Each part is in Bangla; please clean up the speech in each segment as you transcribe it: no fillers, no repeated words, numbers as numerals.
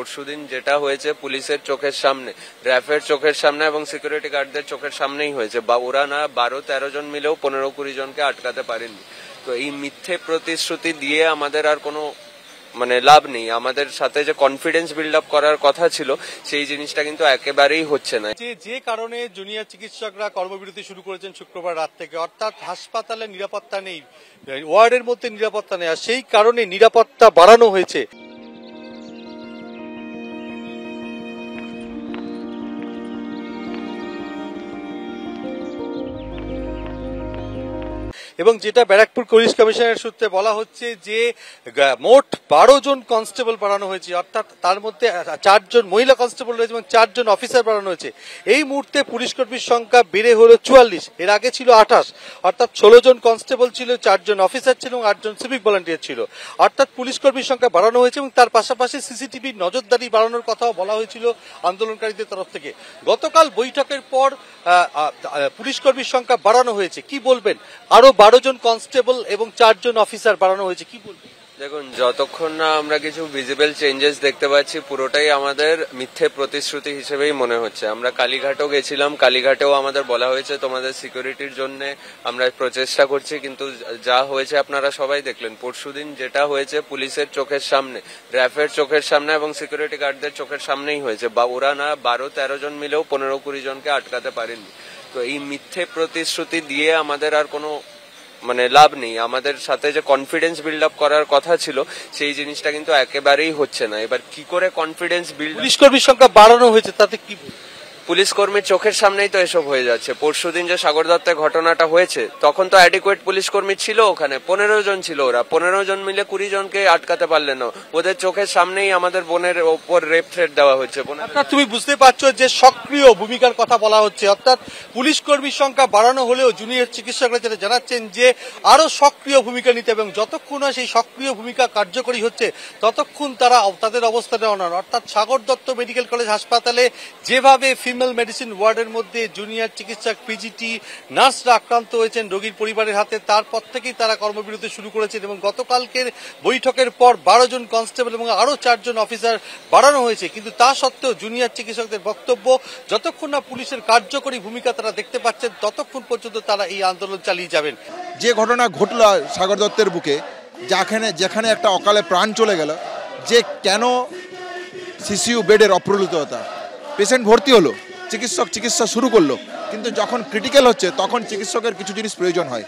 পরশুদিন যেটা হয়েছে পুলিশের চোখের সামনে, র্যাফের চোখের সামনে এবং সিকিউরিটি গার্ডদের চোখের সামনেই হয়েছে। বা ওরা না 12-13 জন মিলেও 15-20 জনকে আটকাতে পারেনি। তো এই মিথ্যে প্রতিশ্রুতি দিয়ে আমাদের আর কোনো লাভ নেই। আমাদের সাথে যে কনফিডেন্স বিল্ড আপ করার কথা ছিল সেই জিনিসটা কিন্তু একেবারেই হচ্ছে না। যে কারণে জুনিয়র চিকিৎসকরা কর্মবিরতি শুরু করেছেন শুক্রবার রাত থেকে, অর্থাৎ হাসপাতালে নিরাপত্তা নেই, ওয়ার্ডের মধ্যে নিরাপত্তা নেই, আর সেই কারণে নিরাপত্তা বাড়ানো হয়েছে। এবং যেটা ব্যারাকপুর পুলিশ কমিশনারের সূত্রে বলা হচ্ছে যে মোট 12 জন কনস্টেবল বাড়ানো হয়েছে, অর্থাৎ তার মধ্যে 4 জন মহিলা কনস্টেবল রয়েছে এবং 4 জন অফিসার বাড়ানো হয়েছে। এই মুহূর্তে পুলিশ কর্মীর সংখ্যা বেড়ে হলো 44, এর আগে ছিল 28, অর্থাৎ 16 জন কনস্টেবল ছিল, 4 জন অফিসার ছিল এবং 8 জন সিভিক ভলান্টিয়ার ছিল। অর্থাৎ পুলিশ কর্মীর সংখ্যা বাড়ানো হয়েছে এবং তার পাশাপাশি সিসিটিভি নজরদারি বাড়ানোর কথাও বলা হয়েছিল আন্দোলনকারীদের তরফ থেকে। গতকাল বৈঠকের পর পুলিশ কর্মীর সংখ্যা বাড়ানো হয়েছে, কি বলবেন? আরো 12 জন কনস্টেবল এবং 4 জন অফিসার বাড়ানো হয়েছে, কি বলবেন? দেখুন, যতক্ষণ না আমরা কিছু ভিজিবল চেঞ্জেস দেখতে পাচ্ছি পুরোটাই আমাদের মিথ্যে প্রতিশ্রুতি হিসেবেই মনে হচ্ছে। আমরা কালীঘাটও গেছিলাম, কালীঘাটেও আমাদের বলা হয়েছে তোমাদের সিকিউরিটির জন্য আমরা প্রচেষ্টা করছি, কিন্তু যা হয়েছে আপনারা সবাই দেখলেন। পরশুদিন যেটা হয়েছে পুলিশের চোখের সামনে, র্যাফের চোখের সামনে এবং সিকিউরিটি গার্ডদের চোখের সামনেই হয়েছে। বা ওরা না 12-13 জন মিলেও 15-20 জনকে আটকাতে পারেনি। তো এই মিথ্যে প্রতিশ্রুতি দিয়ে আমাদের আর কোনো লাভ নেই। আমাদের সাথে যে কনফিডেন্স বিল্ড আপ করার কথা ছিল সেই জিনিসটা কিন্তু একেবারেই হচ্ছে না। এবার কি করে কনফিডেন্স বিল্ড? পুলিশ কর্মীর সংখ্যা বাড়ানো হয়েছে, তাতে কি? পুলিশ কর্মীর চোখের সামনেই তো এসব হয়ে যাচ্ছে। পরশুদিন যে সাগর দত্তের ঘটনাটা হয়েছে তখন তো অ্যাডিকুয়েট পুলিশ কর্মী ছিল ওখানে, 15 জন ছিল। ওরা 15 জন মিলে 20 জনকে আটকাতে পারলেন না। ওদের চোখের সামনেই আমাদের বোনের ওপর রেপ থ্রেট দেওয়া হচ্ছে। তুমি বুঝতে পারছো যে সক্রিয় ভূমিকার কথা বলা হচ্ছে, অর্থাৎ পুলিশ কর্মীর সংখ্যা বাড়ানো হলেও জুনিয়র চিকিৎসকরা যেটা জানাচ্ছেন যে আরো সক্রিয় ভূমিকা নিতে এবং যতক্ষণ না সেই সক্রিয় ভূমিকা কার্যকরী হচ্ছে ততক্ষণ তারা তাদের অবস্থানে অনড়। অর্থাৎ সাগর দত্ত মেডিকেল কলেজ হাসপাতালে যেভাবে ফিমেল মেডিসিন ওয়ার্ডের মধ্যে জুনিয়র চিকিৎসক, পিজিটি, নার্সরা আক্রান্ত হয়েছেন রোগীর পরিবারের হাতে, তারপর থেকেই তারা কর্মবিরতি শুরু করেছেন এবং গতকালকের বৈঠকের পর 12 জন কনস্টেবল এবং আরো 4 জন অফিসার বাড়ানো হয়েছে। কিন্তু তা সত্ত্বেও জুনিয়র চিকিৎসকদের বক্তব্য, যতক্ষণ না পুলিশের কার্যকরী ভূমিকা তারা দেখতে পাচ্ছেন ততক্ষণ পর্যন্ত তারা এই আন্দোলন চালিয়ে যাবেন। যে ঘটনা ঘটল সাগর দত্তের বুকে, যেখানে একটা অকালে প্রাণ চলে গেল, যে কেন সিসিইউ বেডের অপ্রতুলতা, পেশেন্ট ভর্তি হলো, চিকিৎসক চিকিৎসা শুরু করলো, কিন্তু যখন ক্রিটিক্যাল হচ্ছে তখন চিকিৎসকের কিছু জিনিস প্রয়োজন হয়,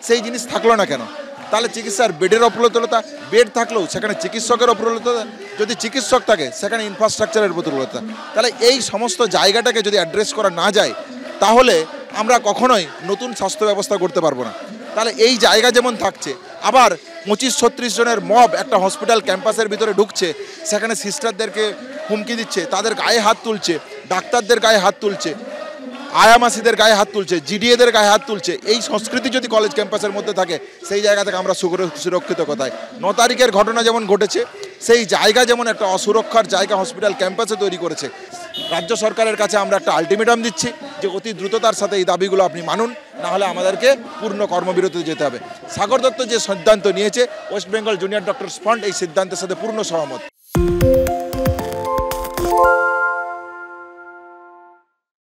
সেই জিনিস থাকলো না কেন? তাহলে চিকিৎসার বেডের অপ্রতুলতা, বেড থাকলেও সেখানে চিকিৎসকের অপ্রতুলতা, যদি চিকিৎসক থাকে সেখানে ইনফ্রাস্ট্রাকচারের অপ্রতুলতা। তাহলে এই সমস্ত জায়গাটাকে যদি অ্যাড্রেস করা না যায় তাহলে আমরা কখনোই নতুন স্বাস্থ্য ব্যবস্থা করতে পারবো না। তাহলে এই জায়গা যেমন থাকছে, আবার 25-36 জনের মব একটা হসপিটাল ক্যাম্পাসের ভিতরে ঢুকছে, সেখানে সিস্টারদেরকে হুমকি দিচ্ছে, তাদের গায়ে হাত তুলছে, ডাক্তারদের গায়ে হাত তুলছে, আয়ামাসিদের গায়ে হাত তুলছে, জিডিএদের গায়ে হাত তুলছে। এই সংস্কৃতি যদি কলেজ ক্যাম্পাসের মধ্যে থাকে সেই জায়গা থেকে আমরা সুরক্ষিত কোথায়? 9 তারিখের ঘটনা যেমন ঘটেছে, সেই জায়গা যেমন একটা অসুরক্ষার জায়গা হসপিটাল ক্যাম্পাসে তৈরি করেছে। রাজ্য সরকারের কাছে আমরা একটা আলটিমেটাম দিচ্ছি যে অতি দ্রুততার সাথে এই দাবিগুলো আপনি মানুন, না হলে আমাদেরকে পূর্ণ কর্মবিরতিতে যেতে হবে। সাগর দত্ত যে সিদ্ধান্ত নিয়েছে, West Bengal junior doctors front এই সিদ্ধান্তের সাথে পূর্ণ সহমত।